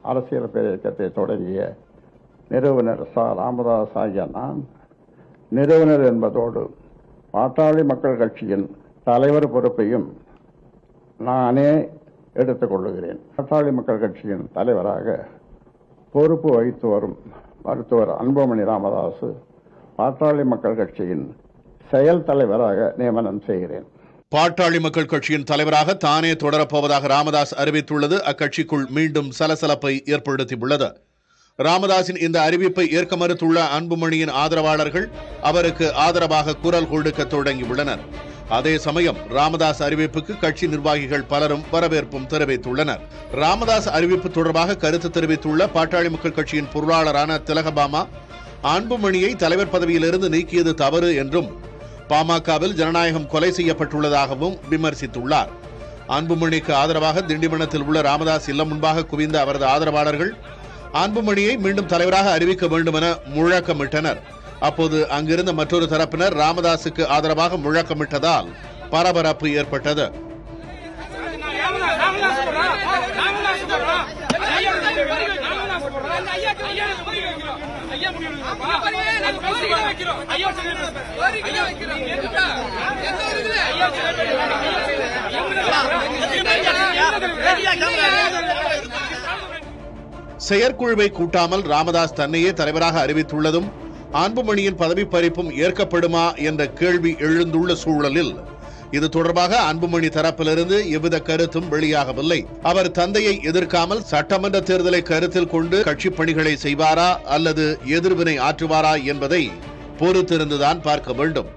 அரசியல் பேரியக்கத்தை தொடங்கிய நிறுவனர் ராமதாஸ் ஆகிய நான் நிறுவனர் என்பதோடு பாட்டாளி மக்கள் கட்சியின் தலைவர் பொறுப்பையும் நானே எடுத்துக் கொள்ளுகிறேன். பாட்டாளி மக்கள் கட்சியின் தலைவராக பொறுப்பு வகித்து வரும் மருத்துவர் அன்புமணி ராமதாஸ் பாட்டாளி மக்கள் கட்சியின் செயல் தலைவராக நியமனம் செய்கிறேன். பாட்டாளி மக்கள் கட்சியின் தலைவராக தானே தொடரப்போவதாக ராமதாஸ் அறிவித்துள்ளது அக்கட்சிக்குள் மீண்டும் சலசலப்பை ஏற்படுத்தியுள்ளது. ராமதாஸின் இந்த அறிவிப்பை ஏற்க மறுத்துள்ள அன்புமணியின் ஆதரவாளர்கள் அவருக்கு ஆதரவாக குரல் கொடுக்க தொடங்கியுள்ளனர். அதே சமயம் ராமதாஸ் அறிவிப்புக்கு கட்சி நிர்வாகிகள் பலரும் வரவேற்பும் தெரிவித்துள்ளனர். ராமதாஸ் அறிவிப்பு தொடர்பாக கருத்து தெரிவித்துள்ள பாட்டாளி மக்கள் கட்சியின் பொருளாளரான திலகபாமா அன்புமணியை தலைவர் பதவியிலிருந்து நீக்கியது தவறு என்றும் பாமகவில் ஜனநாயகம் கொலை செய்யப்பட்டுள்ளதாகவும் விமர்சித்துள்ளார். அன்புமணிக்கு ஆதரவாக திண்டிவனத்தில் உள்ள ராமதாஸ் இல்லம் முன்பாக குவிந்த அவரது ஆதரவாளர்கள் அன்புமணியை மீண்டும் தலைவராக அறிவிக்க வேண்டும் என முழக்கமிட்டனர். அப்போது அங்கிருந்த மற்றொரு தரப்பினர் ராமதாசுக்கு ஆதரவாக முழக்கமிட்டதால் பரபரப்பு ஏற்பட்டது. செயற்குழுவை கூட்டாமல் ராமதாஸ் தன்னையே தலைவராக அறிவித்துள்ளதும் அன்புமணியின் பதவி பறிப்பும் ஏற்கப்படுமா என்ற கேள்வி எழுந்துள்ள சூழலில் இது தொடர்பாக அன்புமணி தரப்பிலிருந்து எவ்வித கருத்தும் வெளியாகவில்லை. அவர் தந்தையை எதிர்க்காமல் சட்டமன்ற தேர்தலை கருத்தில் கொண்டு கட்சி பணிகளை செய்வாரா அல்லது எதிர்வினை ஆற்றுவாரா என்பதை பொறுத்திருந்துதான் பார்க்க வேண்டும்.